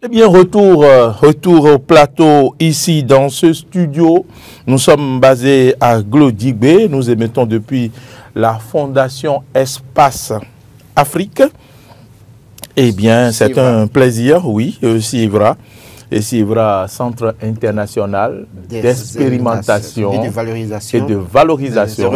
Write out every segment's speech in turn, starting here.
Eh bien, retour au plateau ici dans ce studio. Nous sommes basés à Glodibé. Nous émettons depuis la Fondation Espace Afrique. Eh bien, c'est un plaisir, oui, CIVRA. Et CIVRA, Centre international d'expérimentation et de valorisation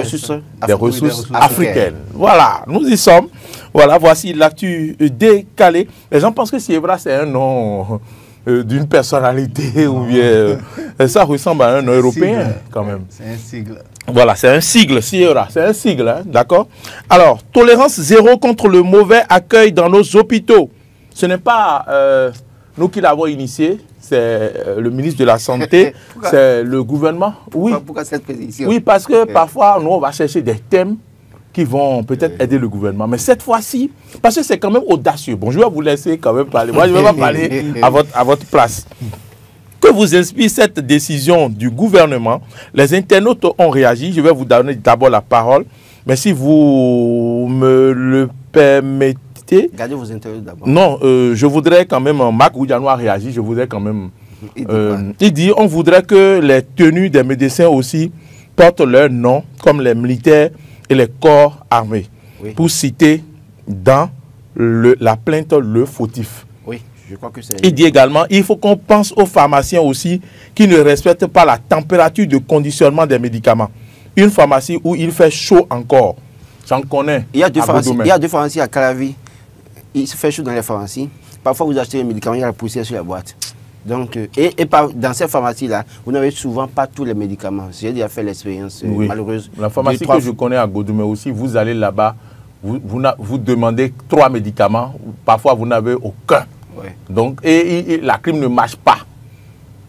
des ressources africaines. Voilà, nous y sommes. Voilà, voici l'actu décalée. Les gens pensent que CIVRA, c'est un nom d'une personnalité ou bien... ça ressemble à un nom européen, quand même. C'est un sigle. Voilà, c'est un sigle, CIVRA, c'est un sigle, hein, d'accord? Alors, tolérance zéro contre le mauvais accueil dans nos hôpitaux. Ce n'est pas nous qui l'avons initié, c'est le ministre de la Santé, c'est le gouvernement. Oui. Pourquoi cette position? Oui, parce que parfois, nous, on va chercher des thèmes qui vont peut-être aider le gouvernement. Mais cette fois-ci, parce que c'est quand même audacieux. Bon, je vais vous laisser quand même parler. Moi, je ne vais pas parler à votre place. Que vous inspire cette décision du gouvernement? Les internautes ont réagi. Je vais vous donner d'abord la parole. Mais si vous me le permettez... Gardez vos internautes d'abord. Non, je voudrais quand même... Marc Oudiano a réagi. Je voudrais quand même... il dit, on voudrait que les tenues des médecins aussi portent leur nom, comme les militaires et les corps armés. Oui. Pour citer dans la plainte le fautif. Oui, je crois que c'est... Il dit également, il faut qu'on pense aux pharmaciens aussi qui ne respectent pas la température de conditionnement des médicaments. Une pharmacie où il fait chaud encore. J'en connais. Il y a deux pharmacies à Calavi. Il se fait chaud dans les pharmacies. Parfois, vous achetez un médicament, il y a la poussière sur la boîte. Donc, dans ces pharmacies-là, vous n'avez souvent pas tous les médicaments. J'ai déjà fait l'expérience malheureuse. La pharmacie que je connais à Godoumé aussi, vous allez là-bas, vous demandez 3 médicaments, parfois vous n'avez aucun. Ouais. Donc, et la clim ne marche pas.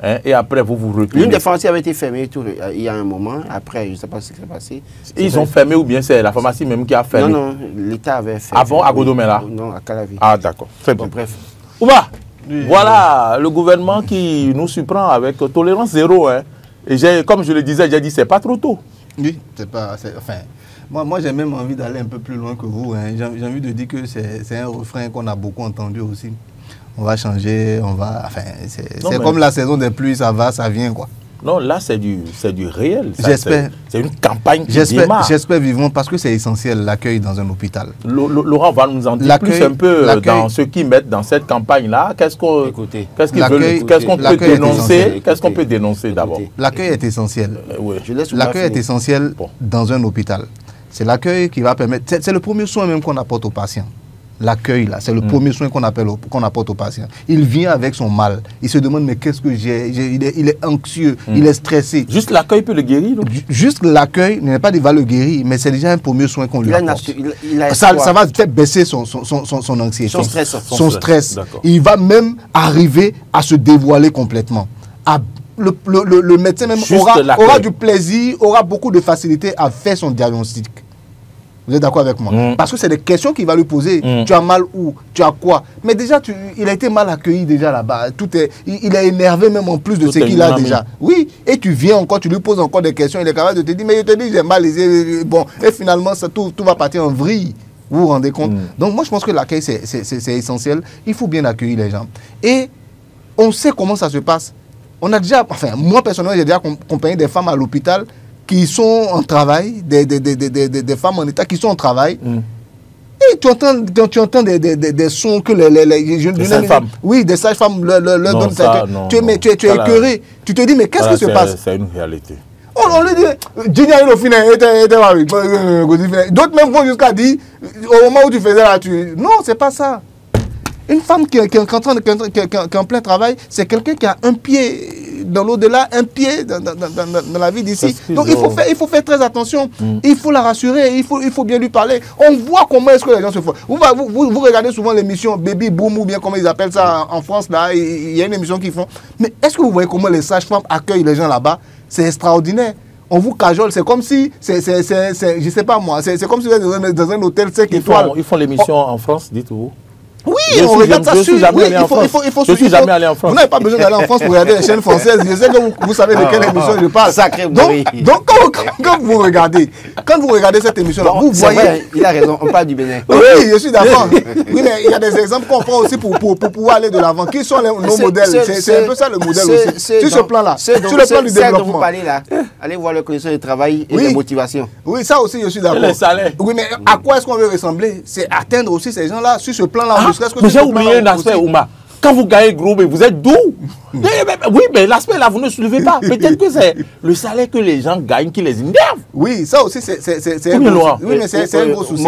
Hein, et après, vous vous retrouvez. L'une des pharmacies avait été fermée il y a un moment. Après, je ne sais pas ce qui s'est passé. Ils ont fermé ou bien c'est la pharmacie même qui a fermé? Non, l'État avait fermé. Avant, à Godoumé là? Non, à Calavi. Ah, d'accord. Très bien. Bon, bref. Ouba, voilà le gouvernement qui nous surprend avec tolérance zéro. Hein. Et comme je le disais, j'ai dit, c'est pas trop tôt. Oui, c'est pas... Enfin, moi j'ai même envie d'aller un peu plus loin que vous. Hein. J'ai envie de dire que c'est un refrain qu'on a beaucoup entendu aussi. On va changer, on va... Enfin, c'est comme la saison des pluies, ça va, ça vient, quoi. Non, là, c'est du réel. J'espère. C'est une campagne qui démarre. J'espère vivement, parce que c'est essentiel, l'accueil dans un hôpital. Laurent va nous en dire plus un peu dans ce qu'ils mettent dans cette campagne-là. Qu'est-ce qu'on peut dénoncer? Qu'est-ce qu'on peut dénoncer d'abord? L'accueil est essentiel. Oui. L'accueil est essentiel dans un hôpital. C'est l'accueil qui va permettre... C'est le premier soin même qu'on apporte aux patients. L'accueil, là, c'est le premier soin qu'on apporte au patient. Il vient avec son mal. Il se demande, mais qu'est-ce que j'ai? Il est anxieux, il est stressé. Juste l'accueil peut le guérir, non? Juste l'accuil n'est pas qu'il va le guérir, mais c'est déjà un premier soin qu'on lui apporte. Ça va peut-être baisser son anxiété, son stress. Il va même arriver à se dévoiler complètement. Le médecin même aura du plaisir, aura beaucoup de facilité à faire son diagnostic. Vous êtes d'accord avec moi? Parce que c'est des questions qu'il va lui poser. Tu as mal où? Tu as quoi? Mais déjà, il a été mal accueilli déjà là-bas. Il est énervé même en plus de ce qu'il a déjà. Oui, et tu viens encore, tu lui poses encore des questions. Il est capable de te dire, mais je te dis, j'ai mal. Bon, et finalement, tout va partir en vrille. Vous vous rendez compte? Donc moi, je pense que l'accueil, c'est essentiel. Il faut bien accueillir les gens. Et on sait comment ça se passe. On a déjà, enfin, moi personnellement, j'ai déjà accompagné des femmes à l'hôpital qui sont en travail, des femmes en état qui sont en travail. Et tu entends des sons que les sages-femmes. Oui, des sages-femmes leur donnent ça. Tu es écœuré. Tu te dis, mais qu'est-ce qui se passe? C'est une réalité. On lui dit, d'autres même vont jusqu'à dire, au moment où tu faisais là, non, c'est pas ça. Une femme qui est en plein travail, c'est quelqu'un qui a un pied dans l'au-delà, un pied dans la vie d'ici. Donc il faut faire très attention. Il faut la rassurer, il faut bien lui parler. On voit comment est-ce que les gens se font. Vous regardez souvent l'émission Baby Boom ou bien comment ils appellent ça en France, là, il y a une émission qu'ils font. Mais est-ce que vous voyez comment les sages-femmes accueillent les gens là-bas? C'est extraordinaire. On vous cajole, c'est comme si, je sais pas moi, c'est comme si vous êtes dans un hôtel 5 étoiles. Ils font l'émission en France, dites-vous? Oui, on regarde ça sur... Je suis jamais allé en France. Vous n'avez pas besoin d'aller en France pour regarder les chaînes françaises. Je sais que vous savez de quelle émission je parle. Sacré donc quand vous regardez cette émission-là, vous voyez... Vrai, il a raison, on parle du Bénin. Oui, je suis d'accord. Oui, mais il y a des exemples qu'on prend aussi pour pouvoir aller de l'avant. Qui sont nos modèles? C'est un peu ça le modèle aussi. Sur ce plan-là, sur le plan du développement. Dont vous parlez là, allez voir les conditions de travail et les motivations. Oui, ça aussi, je suis d'accord. Les salaires. Oui, mais à quoi est-ce qu'on veut ressembler? C'est atteindre aussi ces gens-là sur ce plan-là. Mais j'ai oublié un aspect, Ouma. Quand vous gagnez gros, mais vous êtes doux. Oui, mais l'aspect là, vous ne soulevez pas. Peut-être que c'est le salaire que les gens gagnent qui les énerve. Oui, ça aussi, c'est un gros souci.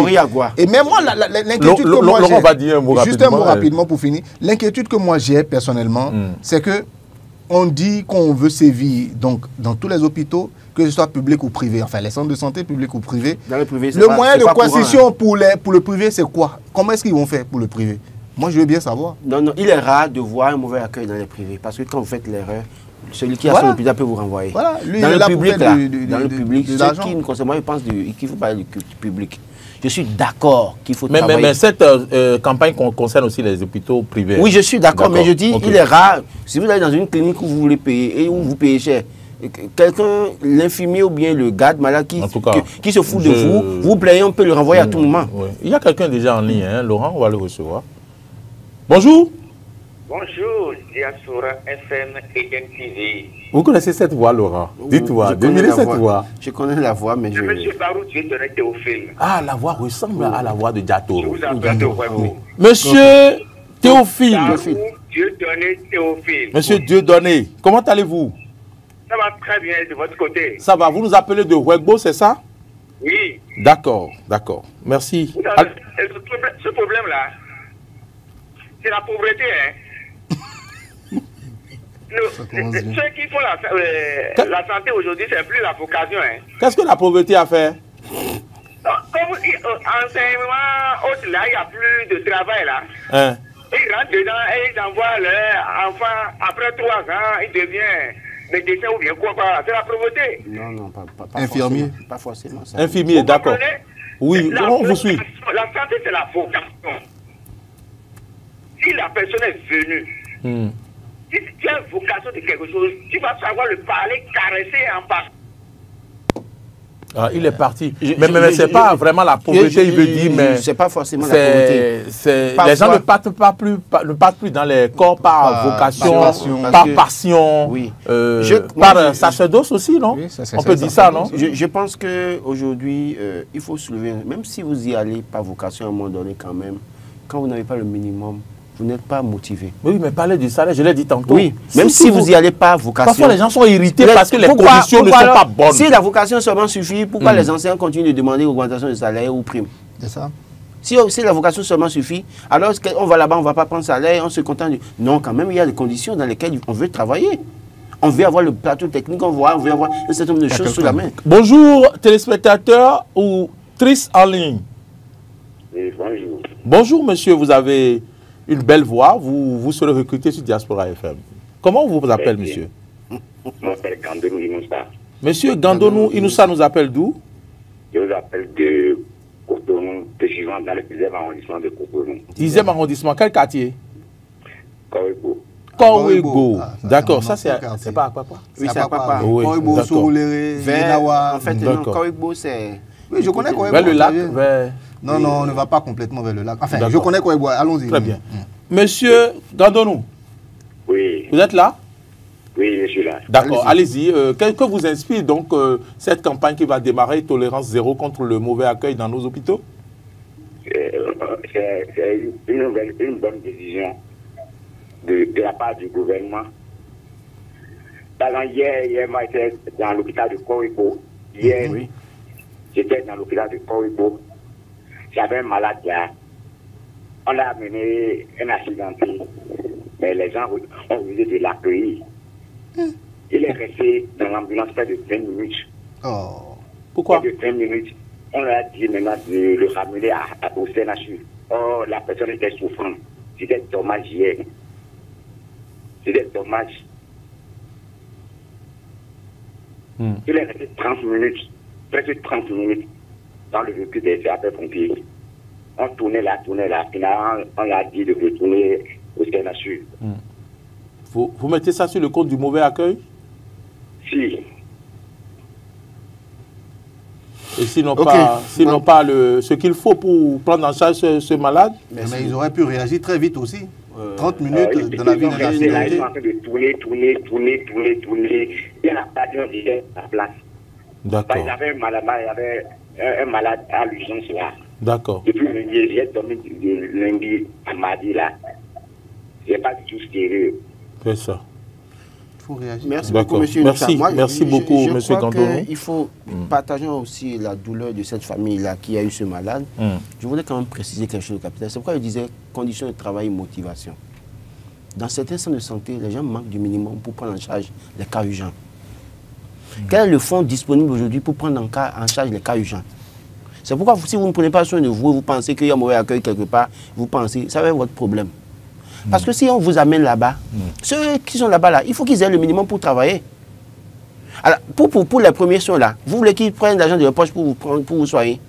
Et même moi, l'inquiétude que moi j'ai... Juste un mot rapidement pour finir. L'inquiétude que moi j'ai personnellement, c'est que on dit qu'on veut sévir donc, dans tous les hôpitaux, que ce soit public ou privé, enfin les centres de santé publics ou privés. Dans le privé, le moyen de coercition pour le privé, c'est quoi? Comment est-ce qu'ils vont faire pour le privé? Moi, je veux bien savoir. Non, il est rare de voir un mauvais accueil dans les privés. Parce que quand vous faites l'erreur, celui qui a son hôpital peut vous renvoyer. Voilà. Lui, dans il est le là public, pour faire dans le public, ce qui nous concerne, moi, je pense qu'il faut parler du public. Je suis d'accord qu'il faut travailler. Mais cette campagne concerne aussi les hôpitaux privés. Oui, je suis d'accord, mais je dis, il est rare. Si vous allez dans une clinique où vous voulez payer et où vous payez cher, quelqu'un, l'infirmier ou bien le garde malade qui se fout de vous, vous plaignez, on peut le renvoyer à tout moment. Oui. Il y a quelqu'un déjà en ligne, hein, Laurent, on va le recevoir. Bonjour. Bonjour, Diaspora FM Eden TV. Vous connaissez cette voix, Laurent? Dites-moi, devinez cette voix. Je connais la voix, mais je... Monsieur Barou, tu es donné Théophile. Ah, la voix ressemble à la voix de Diato. Je vous appelle Théophile. Monsieur Théophile. Dieudonné Théophile. Monsieur Dieudonné, comment allez-vous? Ça va très bien de votre côté. Ça va, vous nous appelez de Ouegbo, c'est ça? Oui. D'accord, d'accord. Merci. Ce problème-là, c'est la pauvreté, hein. Ceux qui font la santé aujourd'hui, c'est plus la vocation, hein. Qu'est-ce que la pauvreté a fait? Comme enseignement, autre là, il n'y a plus de travail, là. Hein? Ils rentrent dedans et ils envoient leur enfant, après 3 ans, il devient médecin ou bien quoi, c'est la pauvreté. Non, pas infirmier. Forcément, pas forcément ça. Infirmier, d'accord. Oui, on vous suit. La santé, c'est la vocation. Si la personne est venue, si tu as une vocation de quelque chose, tu vas savoir le parler, caresser en parler. Ah, il est parti. Mais ce n'est pas vraiment la pauvreté, il veut dire, mais... C'est pas forcément la pauvreté. Les gens ne partent plus dans les corps par vocation, par passion, oui. par sacerdoce aussi, non? Oui, on peut dire ça, non? Je pense qu'aujourd'hui, il faut soulever, même si vous y allez par vocation à un moment donné quand même, quand vous n'avez pas le minimum, vous n'êtes pas motivé. Oui, mais parlez du salaire, je l'ai dit tantôt. Oui, même si vous n'y allez pas, vocation. Parfois, les gens sont irrités parce que les conditions ne sont pas bonnes. Si la vocation seulement suffit, pourquoi les enseignants continuent de demander augmentation de salaire ou prime? C'est ça. Si la vocation seulement suffit, alors on va là-bas, on ne va pas prendre salaire, on se contente. Non, quand même, il y a des conditions dans lesquelles on veut travailler. On veut avoir le plateau technique, on veut avoir un certain nombre de choses sous la main. Bonjour, téléspectateurs ou tristes en ligne. Oui, bonjour. Bonjour, monsieur, vous avez une belle voix, vous serez recruté sur Diaspora FM. Comment vous vous appelez, monsieur? Je m'appelle Gandonou Inoussa. Monsieur Gandonou Inoussa nous appelle d'où? Je vous appelle de Cotonou, de Chivant, dans le 10e arrondissement de Cotonou. 10e arrondissement, quel quartier? Kowego. Kowego. D'accord, ça c'est pas à Papa? Oui, c'est à Papa. Kowego, Souléré, Venawa. En fait, non, Kowego, c'est... Oui, je connais Kowego. Vers le lac, Non, on ne va pas complètement vers le lac. Enfin, je connais Kowego, allons-y. Très bien. Monsieur Gandonou. Oui. Vous êtes là? Oui, je suis là. D'accord, allez-y. Que vous inspire donc cette campagne qui va démarrer, tolérance zéro contre le mauvais accueil dans nos hôpitaux? C'est une bonne décision de la part du gouvernement. Hier, moi, j'étais dans l'hôpital de Kowego. Hier, j'étais dans l'hôpital de Kowego. J'avais un malade là. On a amené un accidenté. Mais les gens ont refusé de l'accueillir. Il est resté dans l'ambulance près de 20 minutes. Oh. Pourquoi? Près de 20 minutes. On a dit maintenant de le ramener au CNHU. Oh, la personne était souffrante. C'était dommage hier. C'était dommage. Il est resté 30 minutes, presque 30 minutes, dans le véhicule des sapeurs-pompiers. On tournait là. Finalement, on a dit de retourner au CNHU. Vous mettez ça sur le compte du mauvais accueil? Si. Et sinon pas ce qu'il faut pour prendre en charge ce malade? Mais ils auraient pu réagir très vite aussi. 30 minutes dans la ville de la Ils sont en train de tourner. Il n'y a pas de place. D'accord. Il y avait un malade à l'urgence là. D'accord. Depuis lundi, j'ai dormi de lundi à mardi là. Je n'ai pas du tout sérieux. C'est ça. Il faut réagir. Merci beaucoup, monsieur. Merci beaucoup, monsieur Gandono. Il faut partager aussi la douleur de cette famille-là qui a eu ce malade. Je voudrais quand même préciser quelque chose, capitaine. C'est pourquoi je disais conditions de travail et motivation. Dans certains centres de santé, les gens manquent du minimum pour prendre en charge les cas urgents. Quel est le fonds disponible aujourd'hui pour prendre en charge les cas urgents? C'est pourquoi si vous ne prenez pas soin de vous, vous pensez qu'il y a un mauvais accueil quelque part, vous pensez, ça va être votre problème. Parce que si on vous amène là-bas, ceux qui sont là-bas, là, il faut qu'ils aient le minimum pour travailler. Alors, pour les premiers soins là, vous voulez qu'ils prennent l'argent de leur poche pour vous soigner?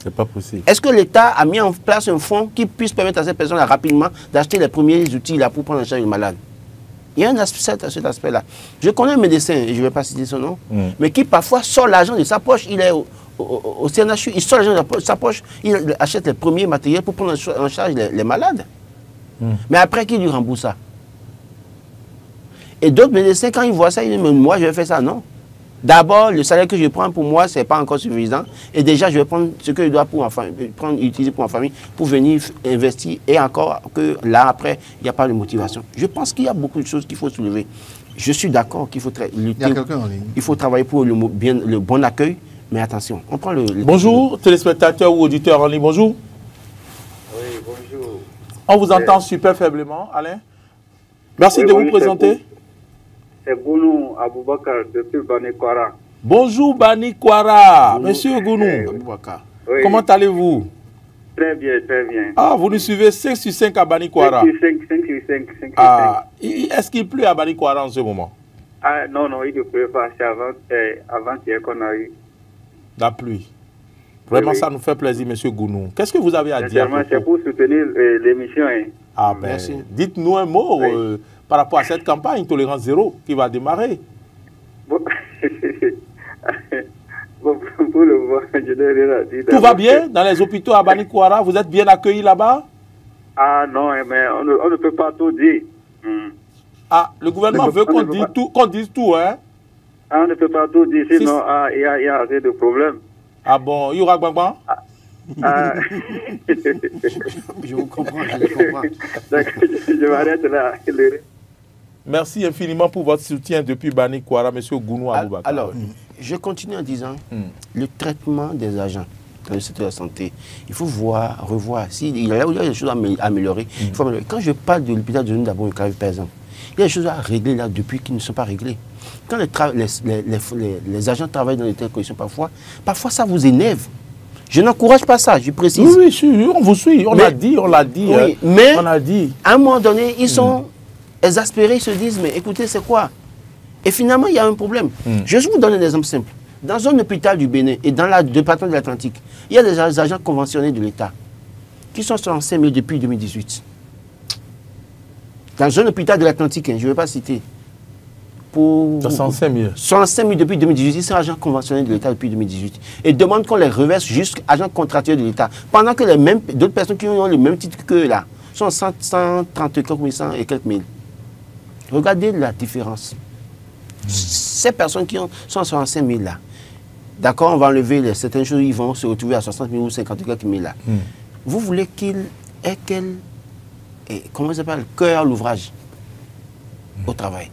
C'est pas possible. Est-ce que l'État a mis en place un fonds qui puisse permettre à ces personnes-là rapidement d'acheter les premiers outils là pour prendre en charge le malade? Il y a cet aspect-là. Je connais un médecin, et je ne vais pas citer son nom, mais qui parfois sort l'argent de sa poche, il est au CNHU, il sort l'argent de sa poche, il achète les premiers matériels pour prendre en charge les malades. Mais après, qui lui rembourse ça? Et d'autres médecins, quand ils voient ça, ils disent, mais moi, je vais faire ça. Non. D'abord, le salaire que je prends pour moi, ce n'est pas encore suffisant. Et déjà, je vais prendre ce que je dois utiliser pour ma famille, pour venir investir. Et encore que là, après, il n'y a pas de motivation. Je pense qu'il y a beaucoup de choses qu'il faut soulever. Je suis d'accord qu'il faut lutter. Il y a quelqu'un en ligne. Il faut travailler pour le bon accueil. Mais attention, on prend le bonjour, téléspectateurs ou auditeurs en ligne, bonjour. Oui, bonjour. On vous entend super faiblement, Alain. Merci de vous présenter. C'est Gounou Aboubakar depuis Bani Kwara. Bonjour Bani Kwara, monsieur Gounou. Aboubakar. Oui. Comment allez-vous? Très bien, très bien. Ah, vous nous suivez 5 sur 5 à Bani Kwara. 5 sur 5. Ah, est-ce qu'il pleut à Bani Kwara en ce moment? Ah, non, il ne pleut pas. C'est avant-hier qu'on a eu la pluie. Vraiment, oui. Ça nous fait plaisir, monsieur Gounou. Qu'est-ce que vous avez à dire? C'est pour soutenir l'émission. Ah, ben, merci. Dites-nous un mot par rapport à cette campagne Tolérance Zéro qui va démarrer. Bon, pour le moment, je n'ai rien à dire. Tout va bien dans les hôpitaux à Bani Kwara? Vous êtes bien accueillis là-bas? Ah non, mais on ne peut pas tout dire. Ah, le gouvernement veut qu'on dise tout, hein? Ah, on ne peut pas tout dire, sinon il y a assez de problèmes. Ah bon, il y aura Gbangban? Je vous comprends, je comprends. Je m'arrête là. Merci infiniment pour votre soutien depuis Bani Kwara, M. Gounou Aboubakar. Alors, je continue en disant, le traitement des agents dans le secteur de la santé, il faut revoir. S'il y a des choses à améliorer, il faut améliorer. Quand je parle de l'hôpital de d'abord, par exemple, il y a des choses à régler là depuis qui ne sont pas réglées. Quand les agents travaillent dans de telles conditions, parfois ça vous énerve. Je n'encourage pas ça, je précise. Oui, on vous suit, on l'a dit. Oui, mais à un moment donné, ils sont exaspérés, ils se disent, mais écoutez, c'est quoi? Et finalement, il y a un problème. Je vais vous donner un exemple simple. Dans un hôpital du Bénin et dans le département de l'Atlantique, il y a des agents conventionnés de l'État qui sont sur 65 000 depuis 2018. Dans un hôpital de l'Atlantique, je ne vais pas citer. 65 000. 65 000 depuis 2018, ils sont agents conventionnés de l'État depuis 2018. Et demandent qu'on les reverse jusqu'à agents contractuels de l'État. Pendant que d'autres personnes qui ont le même titre qu'eux là, sont 130 et quelques mille. Regardez la différence. Ces personnes qui sont 65 000 là, d'accord, on va enlever certaines choses, ils vont se retrouver à 60 000 ou 50 quelques mille là. Vous voulez qu'ils aient comment ça s'appelle, cœur à l'ouvrage au travail.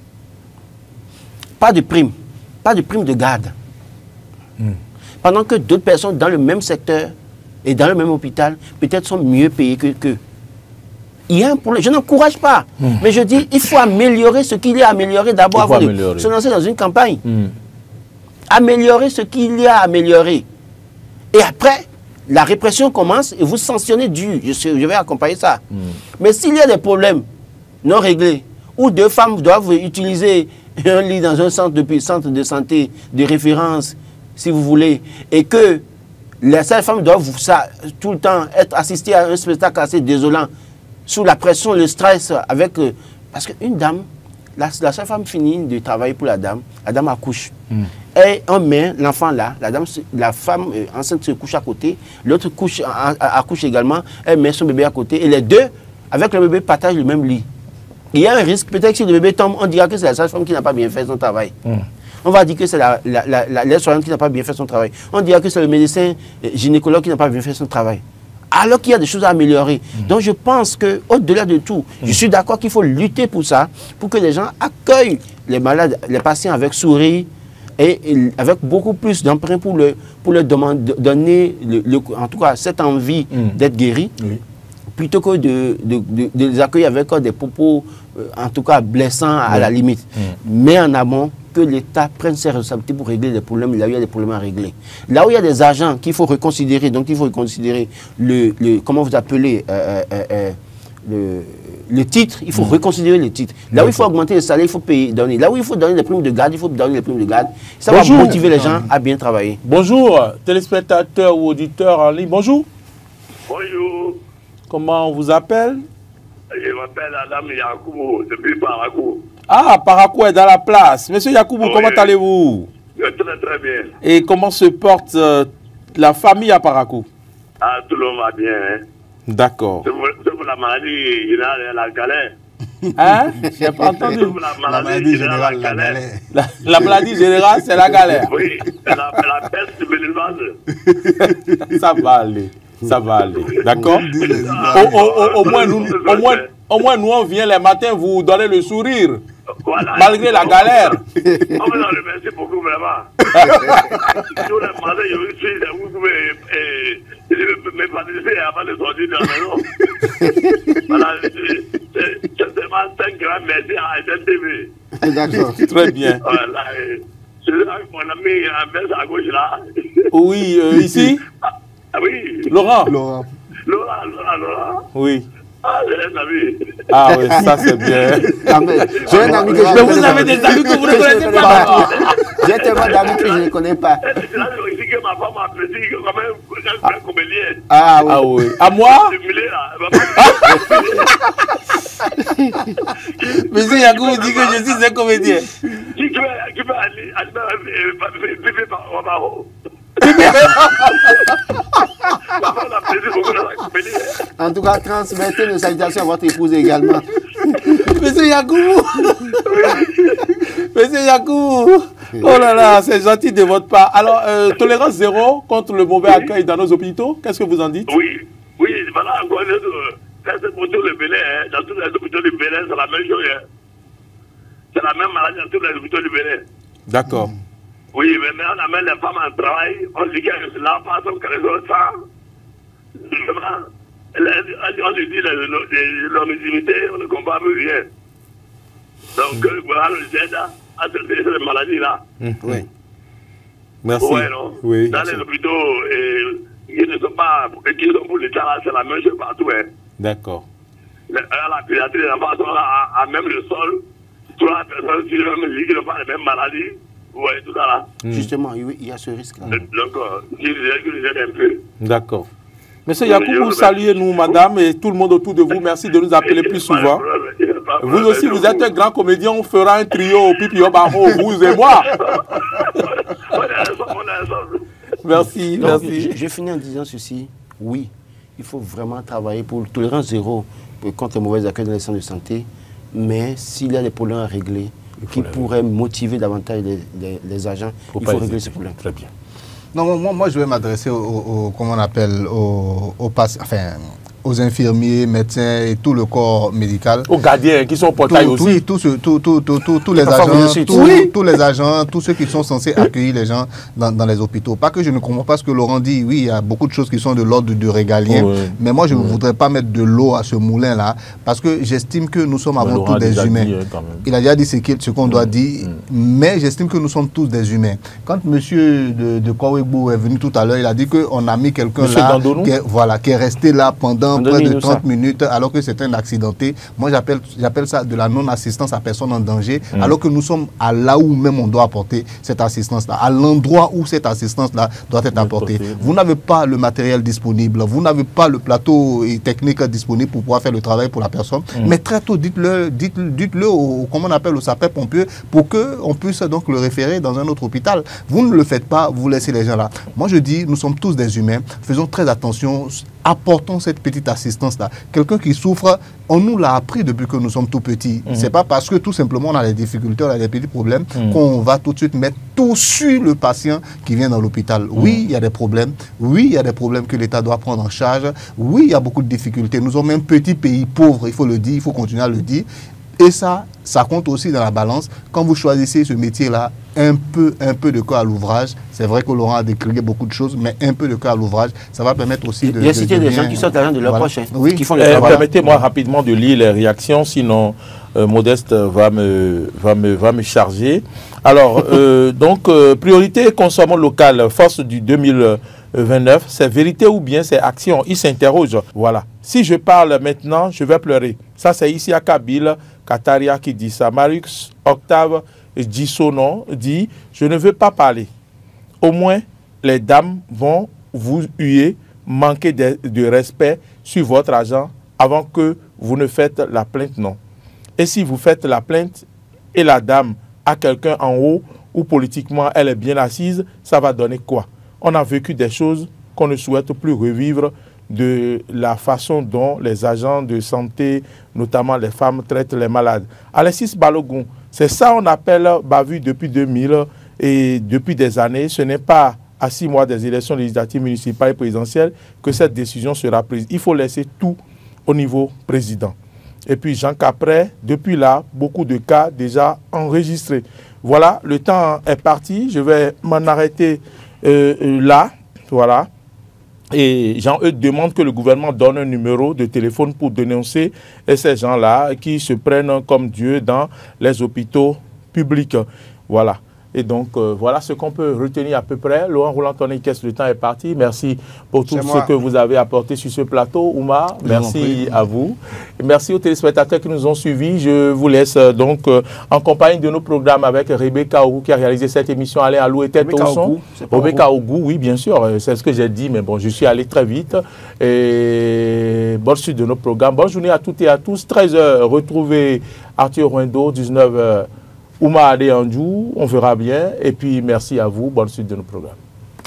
Pas de prime de garde. Pendant que d'autres personnes dans le même secteur et dans le même hôpital, peut-être sont mieux payées qu'eux. Il y a un problème. Je n'encourage pas. Mais je dis, il faut améliorer ce qu'il y a à améliorer d'abord avant de se lancer dans une campagne. Améliorer ce qu'il y a à améliorer. Et après, la répression commence et vous sanctionnez dur. Je vais accompagner ça. Mais s'il y a des problèmes non réglés, où deux femmes doivent utiliser un lit dans un centre de santé de référence, si vous voulez, et que Les sages-femmes doivent tout le temps être assistées à un spectacle assez désolant, sous la pression, le stress, avec... parce qu'une dame, la sage-femme finit de travailler pour la dame accouche. Et on met l'enfant là, la femme enceinte se couche à côté, l'autre accouche également, elle met son bébé à côté, et les deux, avec le bébé, partagent le même lit. Il y a un risque, peut-être que si le bébé tombe, on dira que c'est la sage-femme qui n'a pas bien fait son travail. On va dire que c'est l'aide-soignante qui n'a pas bien fait son travail. On dira que c'est le médecin gynécologue qui n'a pas bien fait son travail. Alors qu'il y a des choses à améliorer. Donc je pense qu'au-delà de tout, je suis d'accord qu'il faut lutter pour ça, pour que les gens accueillent les malades, les patients avec sourire et avec beaucoup plus d'emprunt pour leur donner, en tout cas, cette envie d'être guéri, plutôt que de les accueillir avec des propos, en tout cas, blessants à la limite. Mais en amont, que l'État prenne ses responsabilités pour régler les problèmes là où il y a des problèmes à régler. Là où il y a des agents qu'il faut reconsidérer, donc il faut reconsidérer comment vous appelez, le titre, il faut reconsidérer le titre. Là où il faut augmenter les salaires, il faut donner. Là où il faut donner les primes de garde, il faut donner les primes de garde. Ça va motiver les gens à bien travailler. Bonjour, téléspectateurs ou auditeurs en ligne. Bonjour. Bonjour. Comment on vous appelle? Je m'appelle Adam Yakoubou, depuis Parakou. Ah, Parakou est dans la place. Monsieur Yakoubou, comment allez-vous? Très très bien. Et comment se porte la famille à Parakou? Ah, tout le monde va bien. Hein? D'accord. C'est pour la maladie générale, la galère. Hein? Je n'ai pas entendu. La maladie générale, la galère. La maladie générale, c'est la galère. Oui, la peste béninoise. Ça va aller. Ça va aller. D'accord? Au moins, nous, on vient les matins vous donner le sourire. Voilà. Malgré la galère. On vous en remercie beaucoup, vraiment. Tous les matins, je suis vous pouvez me participer avant de sortir de la maison. Voilà, c'est vraiment un grand merci à SNTV. D'accord. Très bien. Voilà. Je suis avec mon ami en à gauche là. Oui, ici? Ah oui. Laurent. Laurent. Oui. Ah, j'ai un ami. Ah oui, ça c'est bien. J'ai un ami que je ne connais pas. Vous avez des amis que vous ne connaissez pas. J'ai tellement d'amis que je ne connais pas. C'est là que ma femme apprécie quand même un comédien. Ah oui. Ah oui. À moi? Monsieur Yakou dit que je suis un comédien. Qui peut aller par Omaro? En tout cas, transmettez nos salutations à votre épouse également. Monsieur Yakou. Monsieur Yakou. Oh là là, c'est gentil de votre part. Alors, tolérance zéro contre le mauvais accueil dans nos hôpitaux. Qu'est-ce que vous en dites? Oui, voilà, encore une autre. C'est pour tout le Bénin, hein. Dans tous les hôpitaux du Bénin, c'est la même chose. Hein. C'est la même maladie dans tous les hôpitaux du Bénin. D'accord. Oui, mais on amène les femmes en travail, on dit qu'elles sont là, pas son créneau sans. On lui dit l'homicité, on ne comprend plus rien. Donc, voilà, le aide à traiter cette maladie-là. Oui. Merci. Ouais, non? Oui. Dans les hôpitaux, qui ne sont pas, qui sont pour l'État, c'est la même chose partout. Hein. D'accord. La pédiatrie, la façon à même le sol, 3 personnes qui n'ont pas les mêmes maladies. Oui, tout ça là. Justement, oui, il y a ce risque-là. Donc, qui nous aide un peu. D'accord. Monsieur Yakoubou, saluez-nous, madame, et tout le monde autour de vous. Merci de nous appeler plus souvent. Vous aussi, vous êtes un grand comédien. On fera un trio au Pipi Obaro, vous et moi. Merci, merci. Je finis en disant ceci. Oui, il faut vraiment travailler pour tolérance zéro contre les mauvais accueils dans les centres de santé. Mais s'il y a des problèmes à régler, qui pourraient motiver davantage les agents, il faut régler ce problème. Très bien. Non, moi je vais m'adresser comment on appelle, aux infirmiers, médecins et tout le corps médical. Aux gardiens qui sont au portail aussi. Oui, tous les agents, tous ceux qui sont censés accueillir les gens dans les hôpitaux. Pas que je ne comprends pas ce que Laurent dit. Oui, il y a beaucoup de choses qui sont de l'ordre du régalien. Oui. Mais moi, je ne voudrais pas mettre de l'eau à ce moulin-là. Parce que j'estime que nous sommes avant tout des humains. Il a déjà dit ce qu'on doit dire. Mais j'estime que nous sommes tous des humains. Quand M. de Kouégbou est venu tout à l'heure, il a dit qu'on a mis quelqu'un là qui est resté là pendant temps, près de 30 minutes, alors que c'est un accidenté. Moi, j'appelle ça de la non-assistance à personne en danger, alors que nous sommes à là où même on doit apporter cette assistance-là, à l'endroit où cette assistance-là doit être apportée. Vous n'avez pas le matériel disponible, vous n'avez pas le plateau technique disponible pour pouvoir faire le travail pour la personne, mais très tôt, dites-le au, comment on appelle, au sapeur-pompier, pour qu'on puisse donc le référer dans un autre hôpital. Vous ne le faites pas, vous laissez les gens là. Moi, je dis, nous sommes tous des humains, faisons très attention, apportons cette petite assistance-là. Quelqu'un qui souffre, on nous l'a appris depuis que nous sommes tout petits. C'est pas parce que tout simplement on a des difficultés, on a des petits problèmes, qu'on va tout de suite mettre tout sur le patient qui vient dans l'hôpital. Oui, il y a des problèmes. Oui, il y a des problèmes que l'État doit prendre en charge. Oui, il y a beaucoup de difficultés. Nous sommes un petit pays pauvre, il faut le dire, il faut continuer à le dire. Et ça compte aussi dans la balance. Quand vous choisissez ce métier-là, un peu de cœur à l'ouvrage. C'est vrai que Laurent a décrié beaucoup de choses, mais un peu de cœur à l'ouvrage, ça va permettre aussi de... Il y a cité des gens qui sortent l'argent de leur poche, oui. Qui font le travail. Permettez-moi rapidement de lire les réactions, sinon Modeste va me charger. Alors, donc, priorité consommation locale, force du 2029, c'est vérité ou bien c'est action? Il s'interroge. Voilà. Si je parle maintenant, je vais pleurer. Ça, c'est ici à Kabyle, Kataria qui dit ça. Marius Octave dit son nom, dit « Je ne veux pas parler. Au moins, les dames vont vous huer, manquer de respect sur votre argent avant que vous ne faites la plainte, non. Et si vous faites la plainte et la dame a quelqu'un en haut ou politiquement elle est bien assise, ça va donner quoi? On a vécu des choses qu'on ne souhaite plus revivre, de la façon dont les agents de santé, notamment les femmes, traitent les malades. Alexis Balogun, c'est ça on appelle bavure depuis 2000 et depuis des années. Ce n'est pas à 6 mois des élections législatives, municipales et présidentielles que cette décision sera prise. Il faut laisser tout au niveau président. Et puis Jean Capret, depuis là, beaucoup de cas déjà enregistrés. Voilà, le temps est parti. Je vais m'en arrêter là. Voilà. Et Jean-Eudes demande que le gouvernement donne un numéro de téléphone pour dénoncer ces gens-là qui se prennent comme Dieu dans les hôpitaux publics. Voilà. Et donc, voilà ce qu'on peut retenir à peu près. Laurent Roland-Tony, le temps est parti. Merci pour tout ce que vous avez apporté sur ce plateau. Oumar, merci à vous. Et merci aux téléspectateurs qui nous ont suivis. Je vous laisse donc en compagnie de nos programmes avec Rebecca Ougou qui a réalisé cette émission. Allez à l'eau et tête au son. Rebecca Ougou, oui, bien sûr. C'est ce que j'ai dit, mais bon, je suis allé très vite. Et bonne suite de nos programmes. Bonne journée à toutes et à tous. 13h, retrouvez Arthur Ruendo, 19h. Oumar Adéandjou, on verra bien. Et puis, merci à vous. Bonne suite de nos programmes.